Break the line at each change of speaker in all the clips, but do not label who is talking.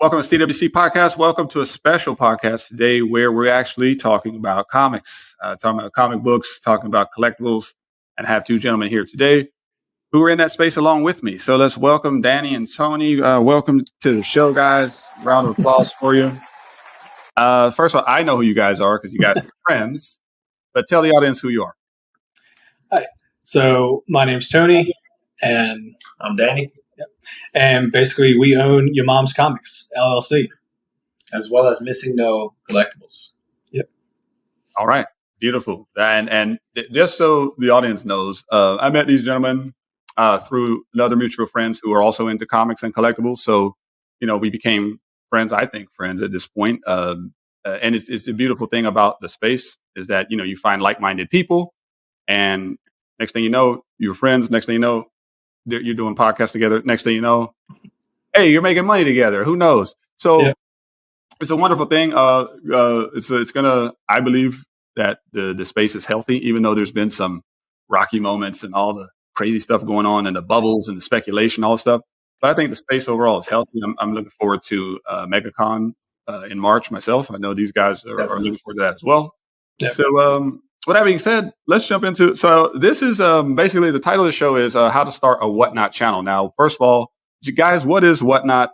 Welcome to CWC Podcast. Welcome to a special podcast today where we're actually talking about comics, talking about comic books, talking about collectibles, and I have two gentlemen here today who are in that space along with me. So let's welcome Danny and Tony. Welcome to the show, guys. Round of applause for you. First of all, I know who you guys are because you guys are friends, but tell the audience who you are.
Hi. So my name's Tony, and
I'm Danny.
And basically, we own Your Mom's Comics, LLC.
As well as Missing No Collectibles.
Yep.
All right. Beautiful. And just so the audience knows, I met these gentlemen through another mutual friends who are also into comics and collectibles. So, we became friends, I think friends at this point. And it's a beautiful thing about the space is that, you find like-minded people and next thing you know, you're friends. Next thing you know, you're doing podcasts together. Next thing you know, hey, you're making money together. Who knows? So It's a wonderful thing. It's gonna. I believe that the space is healthy, even though there's been some rocky moments and all the crazy stuff going on and the bubbles and the speculation, all the stuff. But I think the space overall is healthy. I'm looking forward to MegaCon in March myself. I know these guys are looking forward to that as well.
Yep.
So with that being said, let's jump into. So this is basically the title of the show is how to start a WhatNot channel. Now, first of all, you guys, what is WhatNot?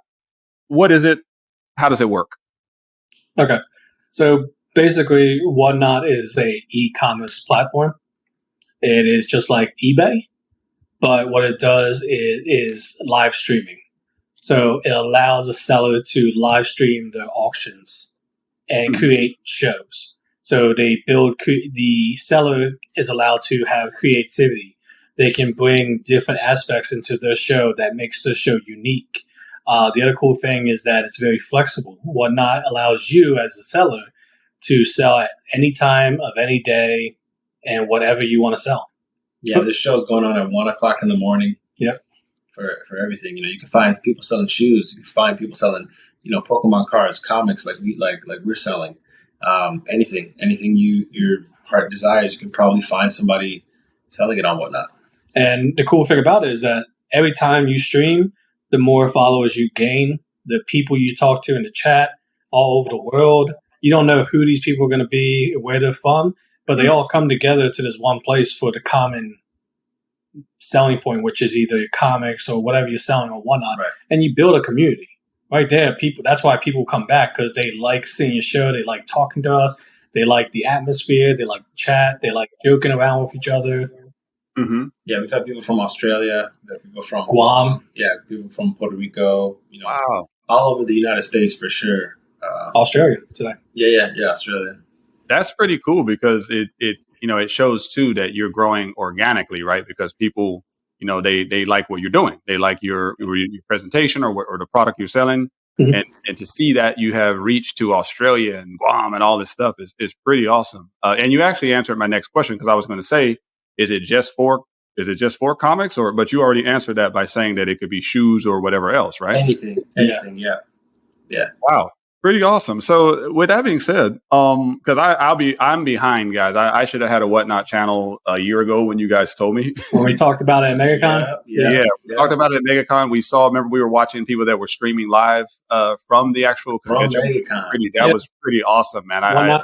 What is it? How does it work?
Okay. So basically, WhatNot is a e-commerce platform. It is just like eBay, but what it does is live streaming. So it allows a seller to live stream their auctions and create shows. So the seller is allowed to have creativity. They can bring different aspects into their show that makes the show unique. The other cool thing is that it's very flexible. WhatNot allows you as a seller to sell at any time of any day and whatever you want to sell.
Yeah, the show's going on at 1 o'clock in the morning.
Yep.
For everything, you can find people selling shoes. You can find people selling, Pokemon cards, comics like we're selling. Anything your heart desires, you can probably find somebody selling it on WhatNot.
And the cool thing about it is that every time you stream, the more followers you gain, the people you talk to in the chat all over the world. You don't know who these people are going to be, where they're from, but they all come together to this one place for the common selling point, which is either comics or whatever you're selling on WhatNot.
Right.
And you build a community. Right there, people. That's why people come back, because they like seeing your show. They like talking to us. They like the atmosphere. They like chat. They like joking around with each other.
Mm-hmm.
Yeah, we've had people from Australia. We've had people from
Guam.
Yeah, people from Puerto Rico.
Wow.
All over the United States for sure.
Australia today.
Yeah, Australia.
That's pretty cool because it shows too that you're growing organically, right? Because people, they like what you're doing. They like your presentation or the product you're selling.
Mm-hmm.
And to see that you have reached to Australia and Guam and all this stuff is pretty awesome. And you actually answered my next question because I was going to say, is it just for comics but you already answered that by saying that it could be shoes or whatever else, right?
Anything. Yeah.
Wow. Pretty awesome. So with that being said, because I'm behind, guys. I should have had a WhatNot channel a year ago when you guys told me.
When we talked about it at MegaCon.
Yeah. We talked about it at MegaCon. Remember we were watching people that were streaming live from the actual convention. That was pretty awesome, man. I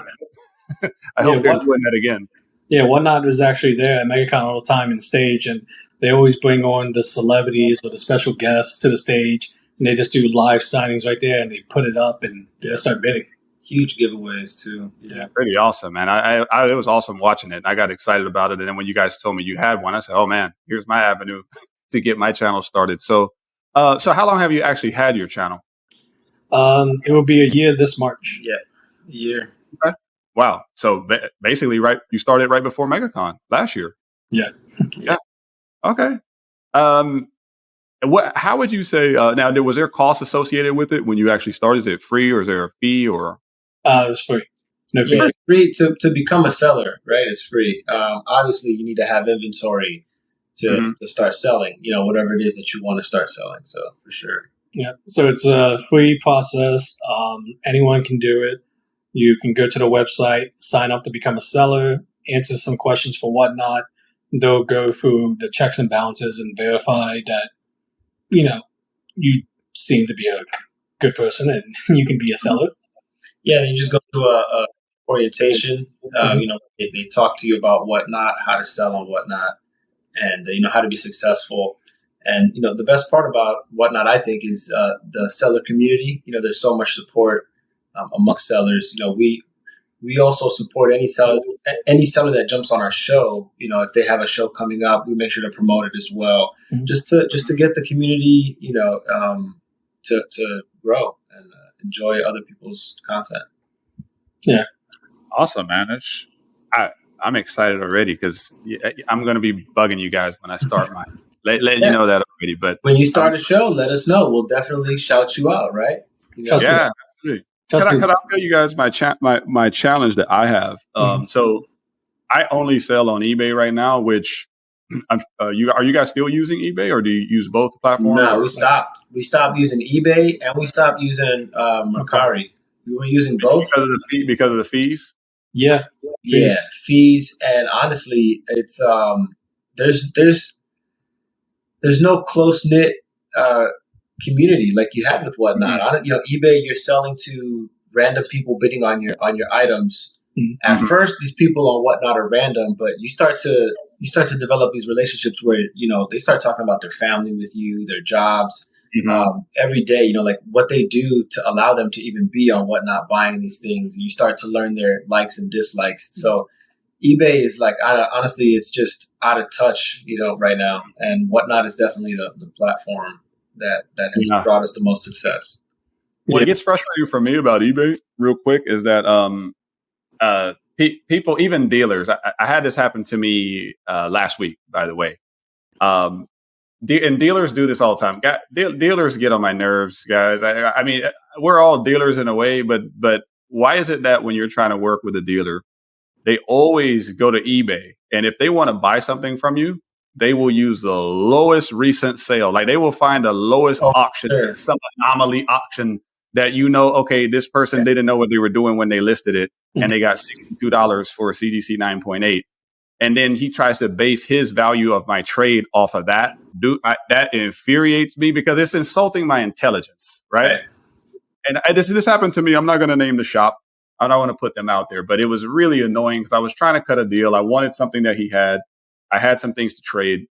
hope they're doing that again.
Yeah, WhatNot was actually there at MegaCon all the time in stage, and they always bring on the celebrities or the special guests to the stage. And they just do live signings right there, and they put it up and they start bidding.
Huge giveaways too.
Yeah, pretty awesome, man. It was awesome watching it. I got excited about it, and then when you guys told me you had one, I said, "Oh man, here's my avenue to get my channel started." So, how long have you actually had your channel?
It will be a year this March.
Yeah, a year.
Okay. Wow. So basically, you started right before MegaCon last year.
Yeah.
Yeah. Okay. How would you say, now, was there cost associated with it when you actually started? Is it free or is there a fee or?
It was free. No fee.
Yeah, it's free to become a seller, right? It's free. Obviously, you need to have inventory to start selling, whatever it is that you want to start selling. So for sure.
Yeah. So it's a free process. Anyone can do it. You can go to the website, sign up to become a seller, answer some questions for WhatNot. They'll go through the checks and balances and verify that, you seem to be a good person and you can be a seller.
Yeah, you just go to a orientation. They talk to you about WhatNot, how to sell on WhatNot, and how to be successful. And the best part about WhatNot, I think, is the seller community. There's so much support amongst sellers. We also support any seller that jumps on our show. If they have a show coming up, we make sure to promote it as well, just to get the community, to grow and enjoy other people's content.
Yeah,
awesome, man. I'm excited already because I'm going to be bugging you guys when I start mine. Letting you know that already. But
when you start a show, let us know. We'll definitely shout you out, right?
Yeah, absolutely. Could I tell you guys my challenge that I have? So I only sell on eBay right now, which are you guys still using eBay, or do you use both platforms?
No, we stopped. We stopped using eBay and we stopped using Mercari. We were using both
because of the fees.
Yeah,
fees, and honestly, it's there's no close knit community like you had with WhatNot. eBay, you're selling to random people bidding on your items. At first, these people on WhatNot are random, but you start to develop these relationships where they start talking about their family with you, their jobs, every day. Like what they do to allow them to even be on WhatNot buying these things. And you start to learn their likes and dislikes. So eBay is like, honestly, it's just out of touch, right now. And WhatNot is definitely the platform that has brought us the most success.
What gets frustrating for me about eBay, real quick, is that people, even dealers, I had this happen to me last week, by the way. And dealers do this all the time. Dealers get on my nerves, guys. I mean, we're all dealers in a way, but why is it that when you're trying to work with a dealer, they always go to eBay, and if they want to buy something from you, they will use the lowest recent sale. Like they will find the lowest auction, some anomaly auction that okay, this person didn't know what they were doing when they listed it, and they got $62 for a CDC 9.8. And then he tries to base his value of my trade off of that. That infuriates me because it's insulting my intelligence, right? And this happened to me. I'm not going to name the shop. I don't want to put them out there, but it was really annoying because I was trying to cut a deal. I wanted something that he had. I had some things to trade.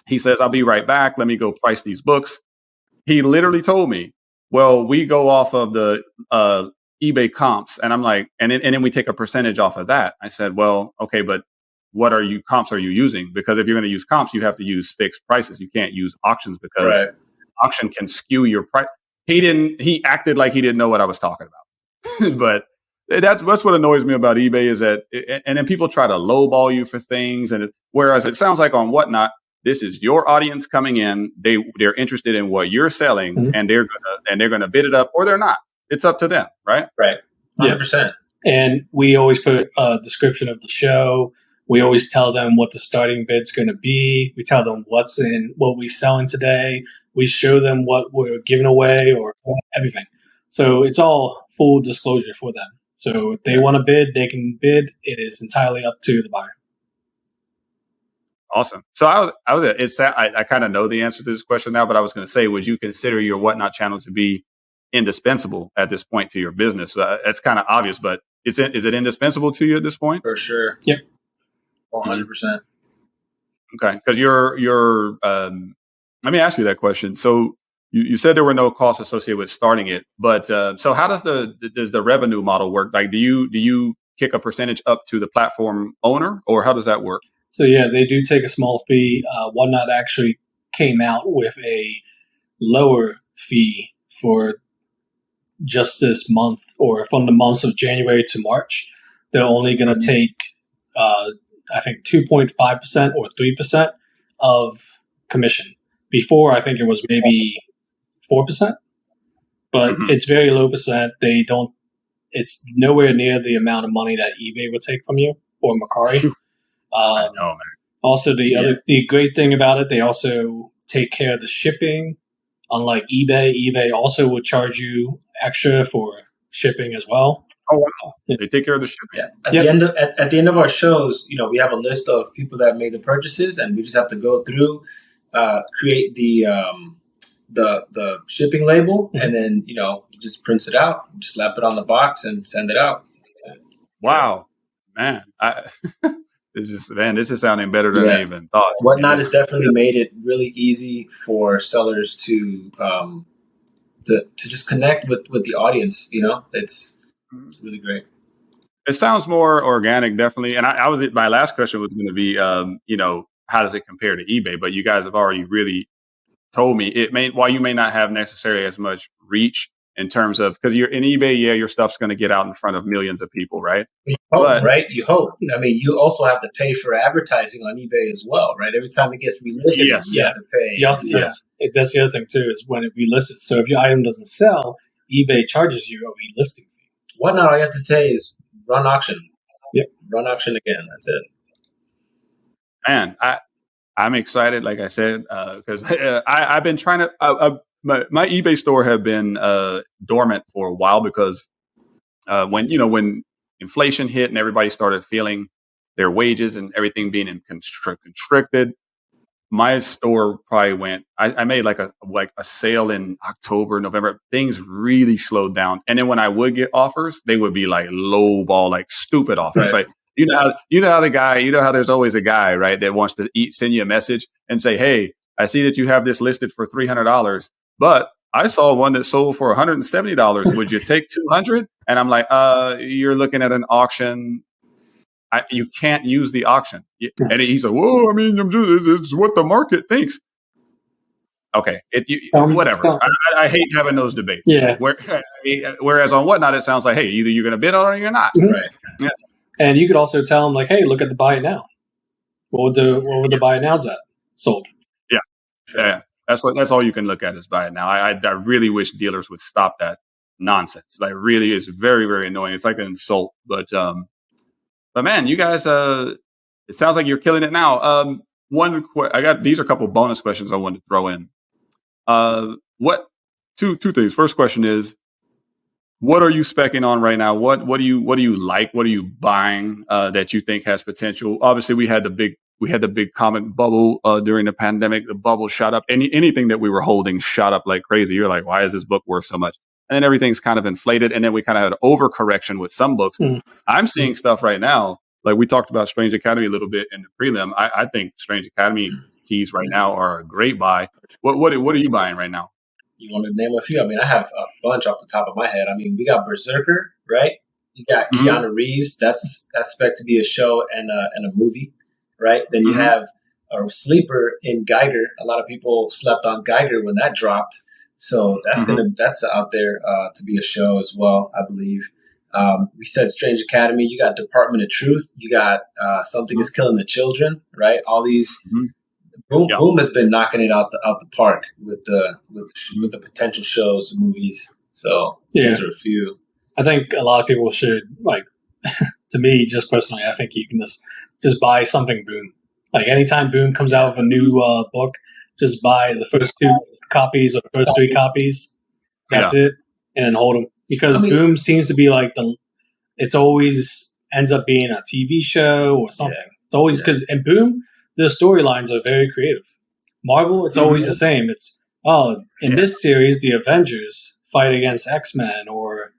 He says, I'll be right back. Let me go price these books. He literally told me, well, we go off of the eBay comps. And I'm like, and then we take a percentage off of that. I said, well, okay, but what comps are you using? Because if you're going to use comps, you have to use fixed prices. You can't use auctions because auction can skew your price. He acted like he didn't know what I was talking about. But that's what annoys me about eBay is that, and then people try to lowball you for things. And whereas it sounds like on WhatNot, this is your audience coming in. They're interested in what you're selling, and they're gonna bid it up, or they're not. It's up to them, right?
Right, 100%.
And we always put a description of the show. We always tell them what the starting bid's going to be. We tell them what we're selling today. We show them what we're giving away or everything. So it's all full disclosure for them. So if they want to bid, they can bid. It is entirely up to the buyer.
Awesome. So I kind of know the answer to this question now, but I was going to say, would you consider your WhatNot channel to be indispensable at this point to your business? That's kind of obvious, but is it indispensable to you at this point?
For sure.
Yep.
100%.
Okay. Because let me ask you that question. So you said there were no costs associated with starting it, but so how does the revenue model work? Like, do you kick a percentage up to the platform owner, or how does that work?
So yeah, they do take a small fee. WhatNot actually came out with a lower fee for just this month, or from the months of January to March. They're only going to take, I think, 2.5% or 3% of commission. Before, I think it was maybe 4%, but it's very low percent. It's nowhere near the amount of money that eBay would take from you or Mercari.
I know, man.
Also, the great thing about it, they also take care of the shipping. Unlike eBay also would charge you extra for shipping as well.
Oh wow! Yeah. They take care of the shipping.
Yeah. At the end of our shows, we have a list of people that made the purchases, and we just have to go through, create the the shipping label, and then you just prints it out, just slap it on the box, and send it out.
Wow, man, this is sounding better than I even thought.
WhatNot has definitely made it really easy for sellers to just connect with the audience. It's really great.
It sounds more organic, definitely. And my last question was going to be, how does it compare to eBay? But you guys have already really told me while you may not have necessarily as much reach in terms of, because you're in eBay, your stuff's going to get out in front of millions of people, right?
You hope, right? You hope. I mean, you also have to pay for advertising on eBay as well, right? Every time it gets relisted, you have to pay.
That's the other thing too, is when it relisted. So if your item doesn't sell, eBay charges you a relisting fee.
WhatNot, all you have to say is run auction.
Yep.
Run auction again. That's it.
Man, I'm excited, like I said, because I've been trying to. My eBay store have been dormant for a while because when inflation hit and everybody started feeling their wages and everything being constricted, my store probably went. I made like a sale in October, November. Things really slowed down, and then when I would get offers, they would be like low ball, like stupid offers.
Right.
Like how there's always a guy, right, that wants to send you a message and say, "Hey, I see that you have this listed for $300, but I saw one that sold for $170. Would you take $200?" And I'm like, "You're looking at an auction. You can't use the auction." And he said, "Whoa, I mean, it's what the market thinks." Okay, whatever. I hate having those debates.
Yeah.
Whereas on WhatNot, it sounds like, hey, either you're going to bid on it or you're not.
Mm-hmm.
Right.
Yeah. And you could also tell them like, hey, look at the buy it now. What would the buy it nows at sold?
Yeah. Yeah. That's all you can look at is buy it now. I really wish dealers would stop that nonsense. Like, really is very, very annoying. It's like an insult. But man, you guys, it sounds like you're killing it now. These are a couple bonus questions I wanted to throw in. Two things. First question is, what are you speccing on right now? What do you like? What are you buying that you think has potential? Obviously, we had the big comic bubble during the pandemic. The bubble shot up. Anything that we were holding shot up like crazy. You're like, why is this book worth so much? And then everything's kind of inflated. And then we kind of had an overcorrection with some books. I'm seeing stuff right now. Like we talked about Strange Academy a little bit in the prelim. I think Strange Academy keys right now are a great buy. What are you buying right now?
You want to name a few? I mean, I have a bunch off the top of my head. I mean, we got Berserker, right? You got Keanu Reeves. That's expected to be a show and a movie, right? Then you have a sleeper in Geiger. A lot of people slept on Geiger when that dropped, so that's out there to be a show as well, I believe. We said Strange Academy. You got Department of Truth. You got Something is Killing the Children, right? All these. Boom has been knocking it out the park with the potential shows and movies. So those are a few.
I think a lot of people should, like, to me, just personally, I think you can just buy something Boom. Like anytime Boom comes out with a new book, just buy the first 2 copies or the first 3 copies. That's it, and then hold them. Because Boom seems to be like it's always ends up being a TV show or something. Yeah. It's always because in Boom, the storylines are very creative. Marvel, it's always the same. It's this series, the Avengers fight against X-Men or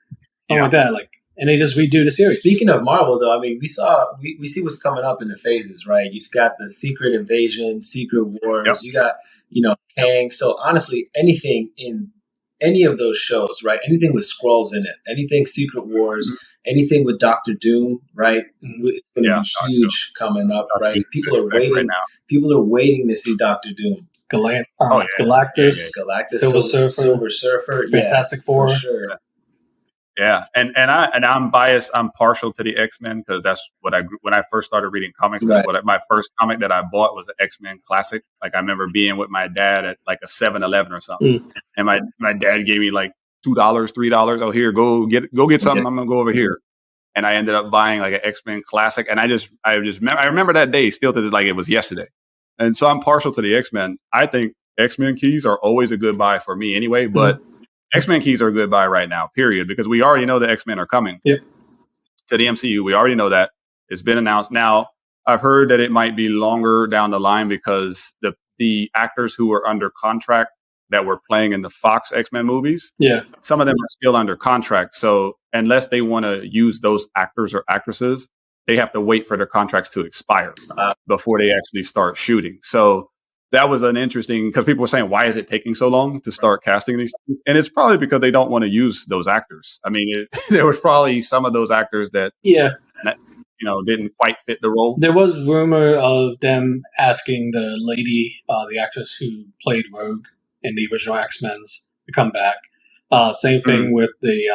something like that. Like, and they just redo the series.
Speaking of Marvel, though, I mean, we see what's coming up in the phases, right? You got the Secret Invasion, Secret Wars. You got Kang. So honestly, anything in any of those shows, right? Anything with Skrulls in it, anything Secret Wars, anything with Doctor Doom, right? It's going to be huge coming up, right? People are waiting. Right now. People are waiting to see Doctor Doom.
Galactus,
Silver Surfer,
Fantastic Four,
for sure.
Yeah, and I'm biased. I'm partial to the X-Men because that's what when I first started reading comics. That's my first comic that I bought was an X-Men classic. Like I remember being with my dad at like a 7-Eleven or something, and my dad gave me like $2, $3. Oh, here, go get something. I'm gonna go over here, and I ended up buying like an X-Men classic. And I remember that day still to like it was yesterday. And so I'm partial to the X-Men. I think X-Men keys are always a good buy for me anyway, but. X-Men keys are a good buy right now, period, because we already know the X-Men are coming to the MCU. We already know that. It's been announced. Now, I've heard that it might be longer down the line because the actors who are under contract that were playing in the Fox X-Men movies.
Yeah.
Some of them are still under contract. So unless they want to use those actors or actresses, they have to wait for their contracts to expire before they actually start shooting. So that was an interesting, because people were saying, why is it taking so long to start casting these things? And it's probably because they don't want to use those actors. I mean, there was probably some of those actors that, didn't quite fit the role.
There was rumor of them asking the lady, the actress who played Rogue in the original X-Men's, to come back. Same thing with the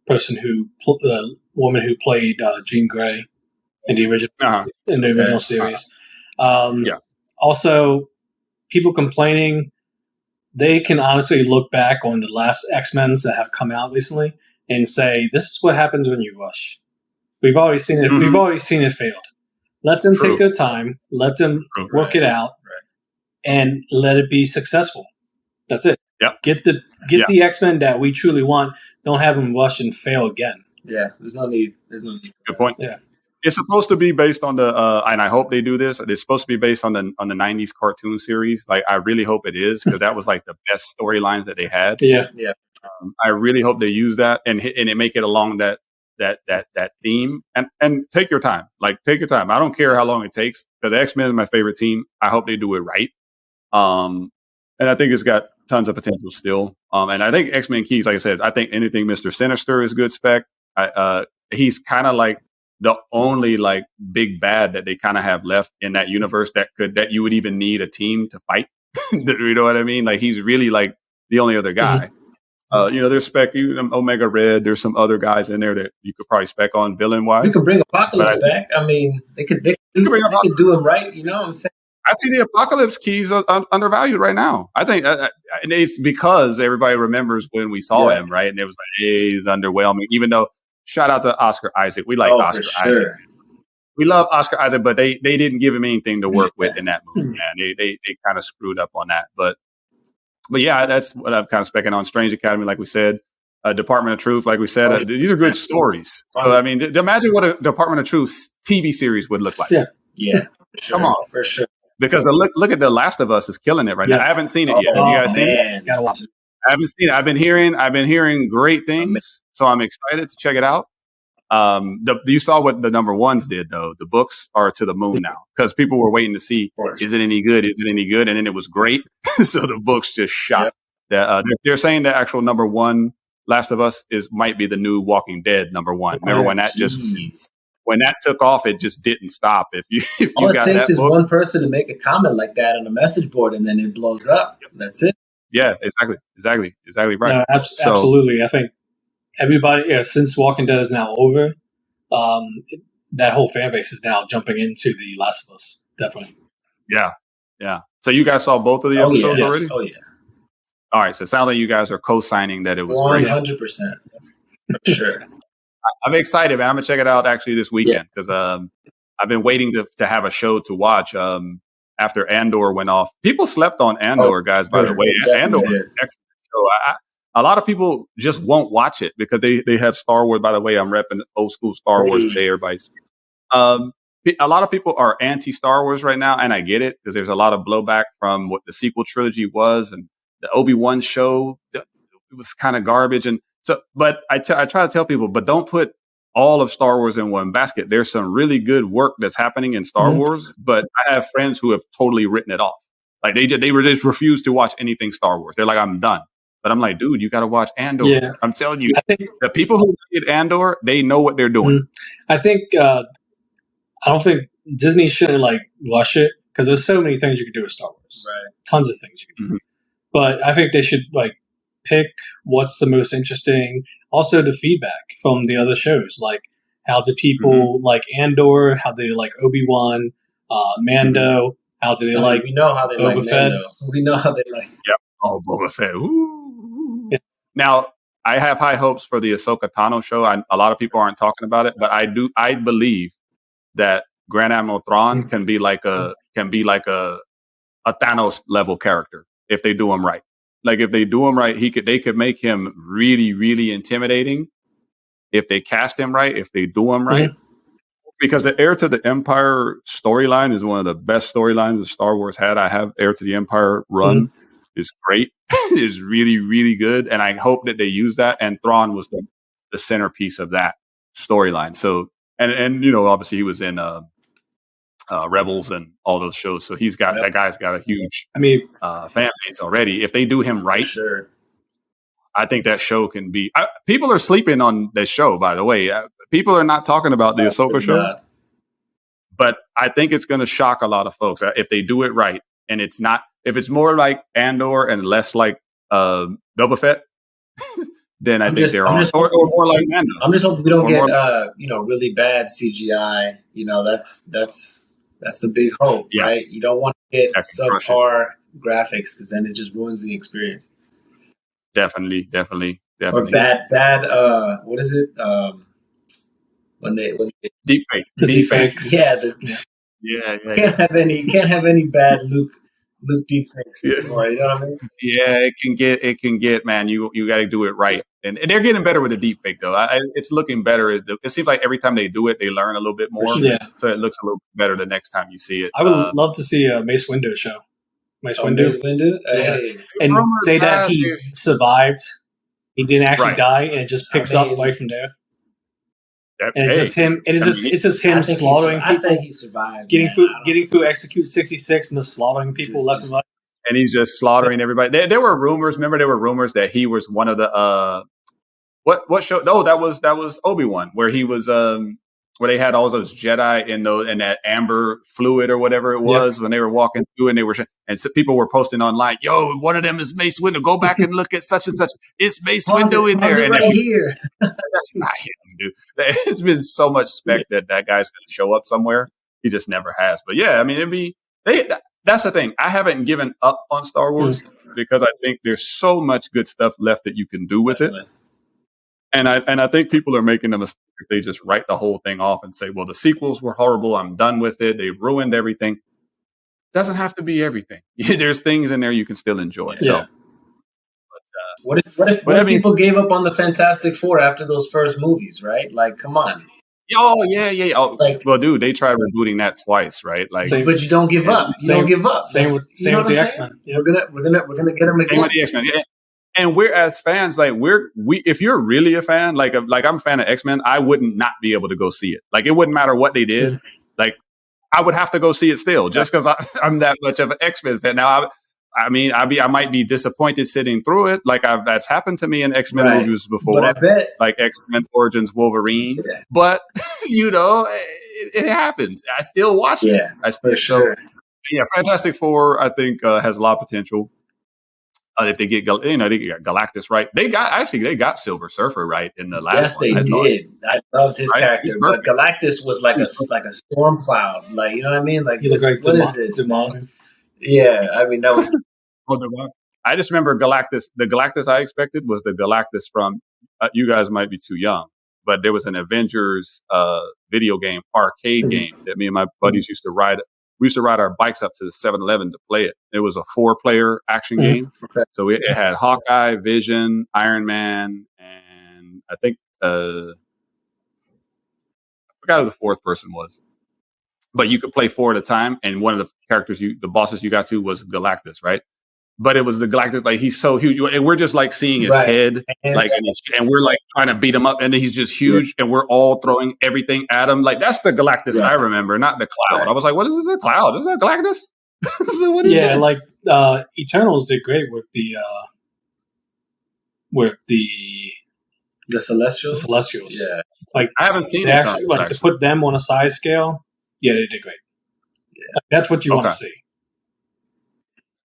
the woman who played Jean Grey in the original series. Also, people complaining, they can honestly look back on the last X-Men's that have come out recently and say, this is what happens when you rush. We've already seen it. We've already seen it failed. Let them take their time. Let them work it out, and let it be successful. That's it.
Yep.
Get the X-Men that we truly want. Don't have them rush and fail again.
Yeah, there's no need.
Good point.
Yeah.
It's supposed to be based on the, and I hope they do this. It's supposed to be based on the '90s cartoon series. Like, I really hope it is, because that was like the best storylines that they had.
Yeah.
I really hope they use that and it make it along that theme, and take your time. Like, take your time. I don't care how long it takes, because the X-Men is my favorite team. I hope they do it right. And I think it's got tons of potential still. And I think X-Men Keys, like I said, I think anything Mr. Sinister is good spec. He's kind of like the only like big bad that they kind of have left in that universe that you would even need a team to fight. You know what I mean? Like, he's really like the only other guy. There's spec Omega Red. There's some other guys in there that you could probably spec on villain wise.
We could bring Apocalypse back. I mean, they could do it right. You know what I'm saying?
I see the Apocalypse Keys undervalued right now. I think and it's because everybody remembers when we saw him, right? And it was like, hey, he's underwhelming. Even though, shout out to Oscar Isaac. We like Oscar Isaac. We love Oscar Isaac, but they didn't give him anything to work with in that movie, man. They kind of screwed up on that. But yeah, that's what I'm kind of specking on. Strange Academy, like we said. Department of Truth, like we said. These are good stories. So, I mean, imagine what a Department of Truth TV series would look like.
Yeah.
Come on.
For sure.
Because look at The Last of Us is killing it right now. I haven't seen it yet. Have you guys seen it?
Gotta watch it.
I haven't seen it. I've been hearing great things, so I'm excited to check it out. You saw what the number ones did, though. The books are to the moon now, because people were waiting to see, is it any good? Is it any good? And then it was great. So the books just shot. They're saying the actual number one, Last of Us, might be the new Walking Dead number one. Remember when that when that took off, it just didn't stop. If you
all it
got
takes
that
is
book,
one person to make a comment like that on a message board, and then it blows up. That's it.
Yeah, exactly right.
No, absolutely. I think everybody, since Walking Dead is now over, that whole fan base is now jumping into The Last of Us. Definitely.
Yeah. So you guys saw both of the episodes already?
Oh, yeah.
All right. So it sounds like you guys are co-signing that it was
100%. For sure.
I'm excited, man. I'm going to check it out actually this weekend, because I've been waiting to have a show to watch after Andor went off. People slept on Andor, guys, by the way. Andor is an excellent show. A lot of people just won't watch it because they have Star Wars. By the way, I'm repping old school Star Wars today, everybody. A lot of people are anti-Star Wars right now, and I get it, because there's a lot of blowback from what the sequel trilogy was, and the Obi-Wan show, it was kind of garbage. And so, but I try to tell people, but don't put all of Star Wars in one basket. There's some really good work that's happening in Star Wars, but I have friends who have totally written it off. Like they just refuse to watch anything Star Wars. They're like, I'm done. But I'm like, dude, you got to watch Andor. Yeah. I'm telling you, the people who did Andor, they know what they're doing.
I think, I don't think Disney shouldn't rush it, because there's so many things you can do with Star Wars.
Right.
Tons of things you can do. But I think they should pick what's the most interesting. Also, the feedback from the other shows, how do people like Andor? How do they like Obi-Wan, Mando? How do they like?
We know how they
Boba
like
Fett.
Mando. We know how they like.
Yep. Oh, Boba Fett. Ooh. Yeah. Now, I have high hopes for the Ahsoka Tano show. A lot of people aren't talking about it, but I believe that Grand Admiral Thrawn can be like a Thanos level character if they do him right. Like if they do him right, they could make him really, really intimidating if they cast him right, if they do him right. Because the Heir to the Empire storyline is one of the best storylines that Star Wars had. I have Heir to the Empire run. is great. Is really, really good. And I hope that they use that. And Thrawn was the centerpiece of that storyline. So, and obviously he was in Rebels and all those shows. So that guy's got a huge fan base already. If they do him right,
sure.
I think that show can be. People are sleeping on this show, by the way. People are not talking about the Ahsoka show, but I think it's going to shock a lot of folks if they do it right. And if it's more like Andor and less like Boba Fett, then I think they're on. Or more like Mando.
I'm just hoping we don't get really bad CGI. That's the big hope, right? You don't want to get subpar graphics because then it just ruins the experience.
Definitely.
Or bad. What is it? When they
deepfake.
Deepfakes.
Yeah.
Can't have any bad Luke deepfakes anymore. You know what I mean?
Yeah, it can get, man. You got to do it right, and they're getting better with the deepfake though. It's looking better. It seems like every time they do it, they learn a little bit more.
Yeah.
So it looks a little better the next time you see it.
I would love to see a Mace Windu show. Mace Windu.
Hey.
And say that he survived. He didn't actually die, and it just picks up right from there. And it's just him. It's just him slaughtering people.
I say he survived.
Getting through Execute 66 and just slaughtering people left and right.
And he's just slaughtering everybody. There were rumors. Remember, there were rumors that he was one of the what show? No, that was Obi-Wan, where he was where they had all those Jedi in that amber fluid or whatever it was when they were walking through, and so people were posting online, "Yo, one of them is Mace Windu. Go back and look at such and such. It's Mace Windu in there."
And here.
That's not him, dude. It's been so much spec that guy's going to show up somewhere. He just never has. But yeah, I mean, that's the thing. I haven't given up on Star Wars because I think there's so much good stuff left that you can do with it. And I think people are making a mistake if they just write the whole thing off and say, well, the sequels were horrible. I'm done with it. They ruined everything. Doesn't have to be everything. There's things in there you can still enjoy.
Yeah.
So,
what if people gave up on the Fantastic Four after those first movies, right? Like, come on.
Oh, yeah. Oh, well, dude, they tried rebooting that twice, right? Like,
but you don't give up. You don't give up.
Same with the X-Men.
Yeah. We're gonna get them again.
Same with the X-Men. Yeah. And we're as fans, like if you're really a fan, like I'm a fan of X-Men, I wouldn't not be able to go see it. Like, it wouldn't matter what they did. Like, I would have to go see it still, just because I'm that much of an X-Men fan. Now, I might be disappointed sitting through it. Like, that's happened to me in X-Men movies before.
But I bet,
like X-Men Origins Wolverine. Yeah. But it happens. I still watch it. I still,
for sure.
Yeah, Fantastic Four, I think, has a lot of potential. If they get, they got Galactus right. They got Silver Surfer right in the last one.
Yes, they did. I loved his character, but Galactus was like a storm cloud. Like, you know what I mean? Like, what is this, man? Yeah, I mean, that was.
I just remember Galactus. The Galactus I expected was the Galactus from. You guys might be too young, but there was an Avengers video game, arcade game that me and my buddies used to ride. We used to ride our bikes up to the 7-Eleven to play it. It was a 4-player action game. Okay. So it had Hawkeye, Vision, Iron Man, and I think I forgot who the fourth person was. But you could play 4 at a time, and one of the characters, the bosses you got to was Galactus, right? But it was the Galactus, like, he's so huge, and we're just like seeing his head, like, and we're like trying to beat him up, and then he's just huge, and we're all throwing everything at him. Like, that's the Galactus I remember, not the Cloud. Right. I was like, what is this? A Cloud? Is that Galactus? What is this?
Like Eternals did great with the
Celestials.
The Celestials.
Yeah,
like, I haven't seen
it. Actually, like, to put them on a size scale. Yeah, they did great. Yeah, that's what you want to see.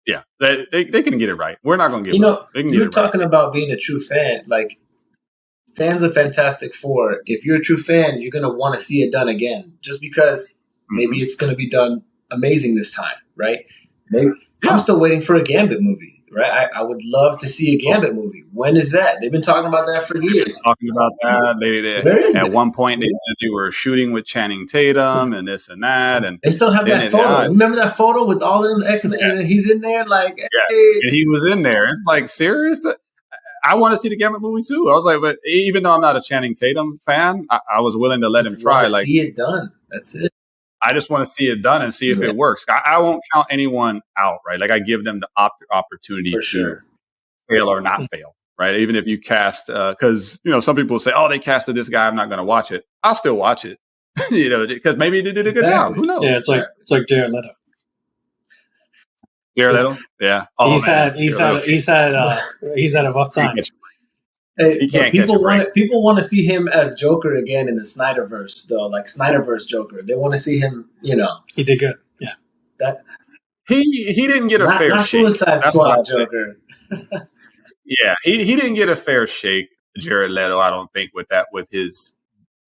Yeah, they can get it right. We're not going to get
it.
They can
you're talking about being a true fan. Like, fans of Fantastic Four, if you're a true fan, you're going to want to see it done again. Just because maybe it's going to be done amazing this time, right? I'm still waiting for a Gambit movie, right? I would love to see a Gambit movie. When is that? They've been talking about that for years.
Talking about that.
Where is it?
At one point, they said they were shooting with Channing Tatum and this and that. And
they still have that photo. Remember that photo with all of them X-Men? And he's in there like, hey.
And he was in there. It's like, serious? I want to see the Gambit movie too. I was like, but even though I'm not a Channing Tatum fan, I was willing to let him try. Like,
see it done. That's it.
I just want to see it done and see if it works. I won't count anyone out, right? Like I give them the opportunity
For
to
sure.
fail or not fail, right? Even if you cast, because some people say, "Oh, they casted this guy, I'm not going to watch it." I'll still watch it, because maybe they did a good job. Who knows?
Yeah, it's like Jared Leto.
Jared Leto, yeah. Oh,
he's had a rough time.
Hey, but people want to see him as Joker again in the Snyderverse, though, like Snyderverse Joker. They want to see him.
He did good. Yeah,
that
he didn't get a fair
not
shake.
Suicide Squad Joker.
Yeah, he didn't get a fair shake, Jared Leto. I don't think with his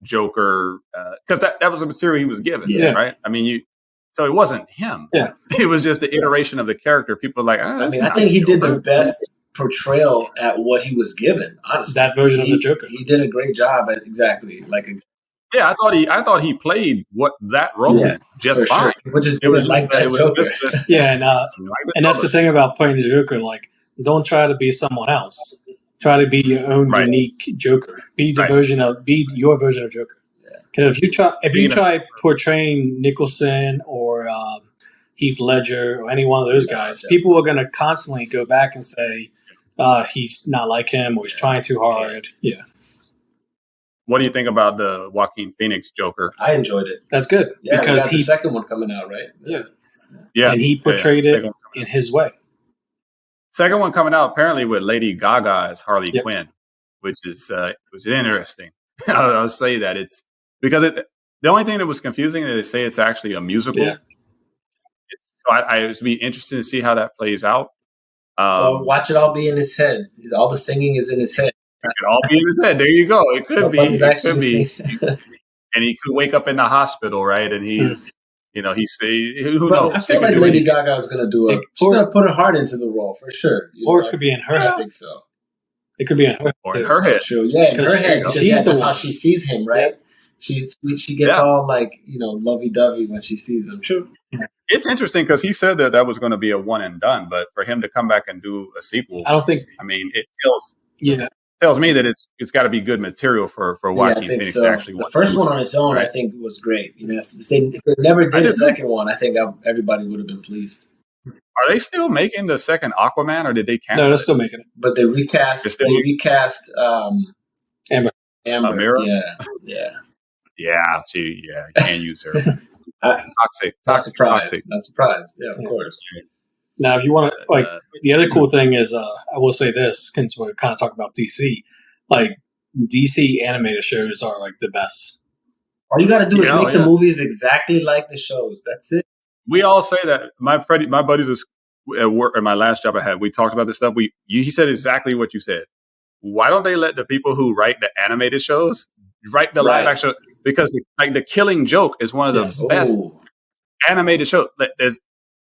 Joker, because that was the material he was given, right? I mean, so it wasn't him.
Yeah,
it was just the iteration of the character. People are like,
I think he did the best portrayal at what he was given. Honestly,
that version of the Joker,
he did a great job at exactly.
Yeah, I thought he played that role just fine.
Sure. People just didn't like that Joker.
And that's the thing about playing the Joker. Like, don't try to be someone else. Try to be your own unique Joker. Be your version of Joker. Because if you try portraying Nicholson or Heath Ledger or any one of those guys, people are going to constantly go back and say he's not like him or he's trying too hard. Yeah.
What do you think about the Joaquin Phoenix Joker?
I enjoyed it.
That's good.
Yeah, because the second one coming out, right?
Yeah. And he portrayed it in his way.
Second one coming out apparently with Lady Gaga as Harley Quinn, which is interesting. I'll say that it's because the only thing that was confusing is they say it's actually a musical.
Yeah.
So I would be interested to see how that plays out.
Watch it all be in his head. All the singing is in his head.
It could all be in his head. There you go. It could be. It could be. And he could wake up in the hospital, right? And he's, who knows?
I feel like Lady Gaga is going to do she's going to put her heart into the role for sure.
Or it could be in her head.
I think so.
It could be in her
or in her head.
True. Yeah, in her head. That's how she sees him, right? She gets all lovey-dovey when she sees him. True.
It's interesting because he said that was going to be a one and done, but for him to come back and do a sequel,
I don't think.
I mean, it tells me that it's got to be good material for Joaquin Phoenix to actually watch.
The first one on its own, I think, was great. If they never did a second one, I think everybody would have been pleased.
Are they still making the second Aquaman, or did they cancel?
No, they're still making it.
But they recast.
Amber.
Amira?
Yeah.
Yeah, you can't use her. Toxic.
Not surprised. Yeah, of course.
Now, if you want to, the other cool thing is, I will say this, since we're kind of talking about DC, DC animated shows are the best.
All you got to do is make the movies exactly like the shows. That's it.
We all say that. My buddies at work, at my last job I had, we talked about this stuff. He said exactly what you said. Why don't they let the people who write the animated shows write the live action? Because the Killing Joke is one of the best animated shows.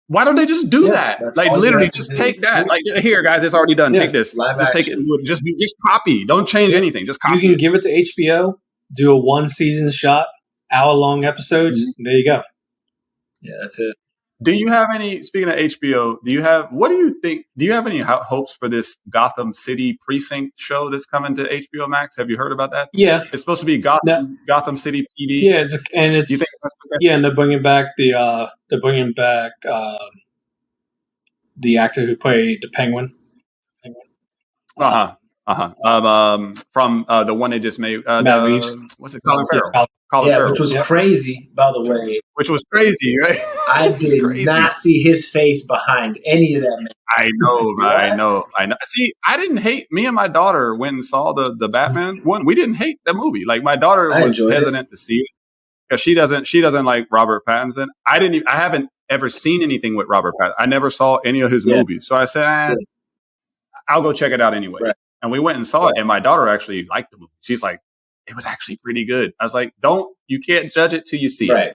Why don't they just do that? Literally, just take that. Here, guys, it's already done. Take this. Just take it. Just copy. Don't change anything. Just copy.
You can give it to HBO. Do a 1-season shot, hour-long episodes. Mm-hmm. There you go.
Yeah, that's it.
Do you have any? Speaking of HBO, what do you think? Do you have any hopes for this Gotham City Precinct show that's coming to HBO Max? Have you heard about that?
Yeah,
it's supposed to be Gotham City PD.
Yeah, and they're bringing back the actor who played the Penguin.
From the one they just made.
Matt Reeves.
What's it? Colin Farrell. Colin Farrell.
Which was crazy, by the way.
Which was crazy, right?
I did not see his face behind any of that. Man.
I know, I know. See, I didn't hate. Me and my daughter went and saw the Batman one. We didn't hate the movie. My daughter was hesitant to see it because she doesn't like Robert Pattinson. I haven't ever seen anything with Robert Pattinson. I never saw any of his movies. So I said, I'll go check it out anyway. Right. And we went and saw it, and my daughter actually liked the movie. She's like, it was actually pretty good. I was like, you can't judge it till you see it.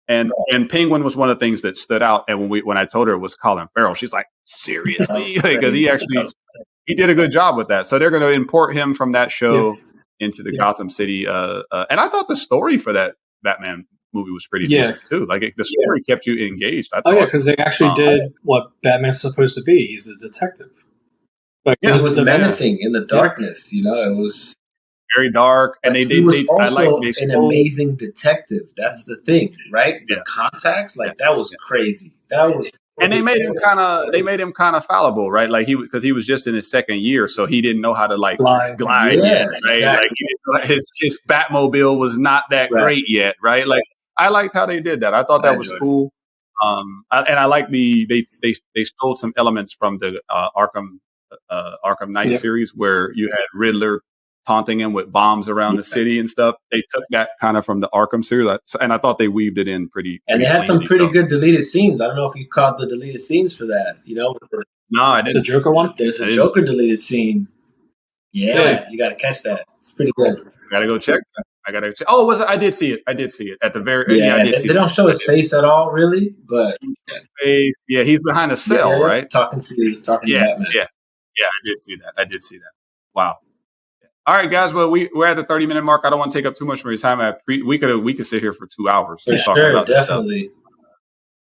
And Penguin was one of the things that stood out. And when I told her it was Colin Farrell, she's like, seriously? Because he did a good job with that. So they're going to import him from that show into the Gotham City. And I thought the story for that Batman movie was pretty decent too. The story kept you engaged.
Because they actually did what Batman's supposed to be. He's a detective.
It was menacing in the darkness. It was.
very dark, and
But he was
I like
also
they
an
stole.
amazing detective. That's the thing, right? The
Yeah,
contacts,
yeah.
like that was crazy. That was
And they made him kind of fallible, right? Like because he was just in his second year, so he didn't know how to like
Fly.
glide yet, right?
exactly.
Like he didn't, his Batmobile was not that
Right.
great yet, right? Like I liked how they did that. I thought
I
that was
enjoyed it.
cool. And I like they stole some elements from the Arkham Knight
Yep.
series where you had Riddler taunting him with bombs around the city and stuff. They took that kind of from the Arkham series, and I thought they weaved it in pretty.
And
pretty
they had some
cleanly,
pretty
so.
good deleted scenes. I don't know if you caught the deleted scenes for that. You know,
No, I
The
didn't.
Joker one?
there's
I
a
didn't.
Joker deleted scene. Yeah,
Really?
you got to catch that. It's pretty good.
I gotta go check. I gotta check. Oh, was it? I did see it. I did see it at the very. Yeah, I
Yeah,
did see
they
that.
don't show
I
his
did see
face at all, really, but
face. Yeah, he's behind a cell, right?
talking to
Yeah,
Batman.
yeah, yeah. I did see that. I did see that. Wow. All right, guys. Well, we're at the 30-minute mark. I don't want to take up too much more your time. We could sit here for 2 hours
For
talking
sure,
about this stuff.
definitely.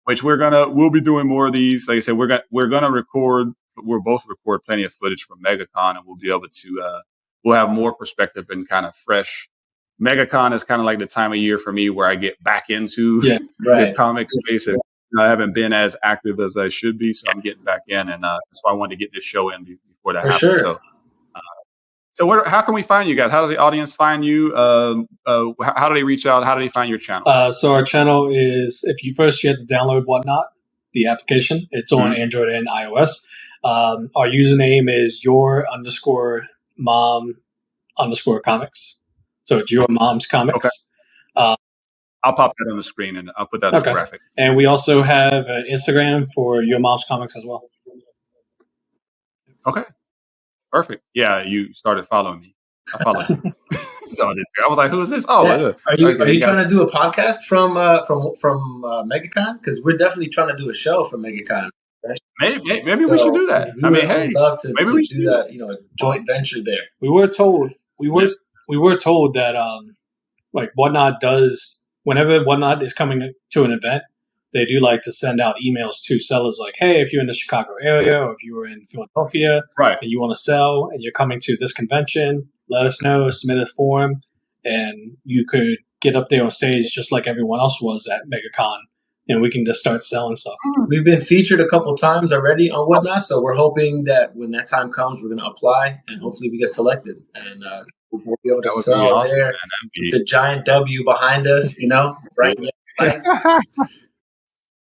Which we'll be doing more of these. Like I said, we're gonna record. We'll both record plenty of footage from MegaCon, and we'll be able to. We'll have more perspective and kind of fresh. MegaCon is kind of like the time of year for me where I get back into the
Right.
comic space. And I haven't been as active as I should be, so I'm getting back in, and that's why I wanted to get this show in before that
For
happens.
sure.
So how can we find you guys? How does the audience find you? How do they reach out? How do they find your channel?
So our channel is, if you have to download WhatNot, the application. It's on Android and iOS. Our username is your_mom_comics. So it's your mom's comics.
Okay. I'll pop that on the screen and I'll put that in the graphic.
And we also have an Instagram for your mom's comics as well.
Okay. Perfect. Yeah, you started following me. I followed you. So I was like, "Who is this?" Oh,
yeah. Are you trying to do a podcast from MegaCon? Because we're definitely trying to do a show from MegaCon. Right?
Maybe we should do that. I mean, hey,
we'd love to
maybe we should
do that. You know, a joint venture there.
We were told that like WhatNot does, whenever WhatNot is coming to an event, they do like to send out emails to sellers like, hey, if you're in the Chicago area or if you were in Philadelphia and you want to sell and you're coming to this convention, let us know, submit a form, and you could get up there on stage just like everyone else was at MegaCon, and we can just start selling stuff.
We've been featured a couple times already on WhatNot, so we're hoping that when that time comes, we're going to apply and hopefully we get selected. And we'll be able to sell there with the giant W behind us, you know, right?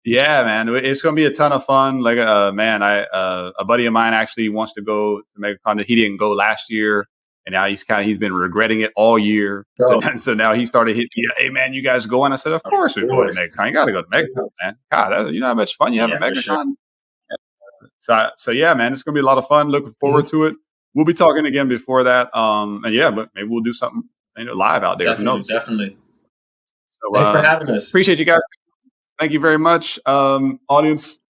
Yeah, man, it's going to be a ton of fun. Like, man, a buddy of mine actually wants to go to MegaCon. He didn't go last year, and now he's been regretting it all year. So now he started hitting me, hey, man, you guys going? I said, of course we're going to MegaCon. You got to go to MegaCon, man. God, you know how much fun you have at MegaCon? Sure. So yeah, man, it's going to be a lot of fun. Looking forward to it. We'll be talking again before that. And yeah, but maybe we'll do something live out there.
Definitely,
Who knows?
Definitely.
So,
thanks for having us.
Appreciate you guys. Thank you very much, audience.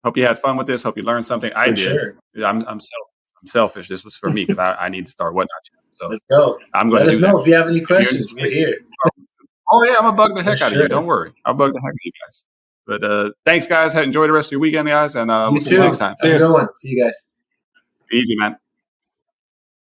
Hope you had fun with this. Hope you learned something. I did.
Sure.
I'm selfish. This was for me because I need to start WhatNot channel. So
let's go.
I'm going
to
do
us know
that.
If you have any questions. We're here.
Oh yeah, I'm gonna bug the heck out of you. Don't worry, I'll bug the heck out of you guys. But thanks, guys. Enjoy the rest of your weekend, guys, and we'll see you next time.
Have a good one. See you guys.
Easy, man.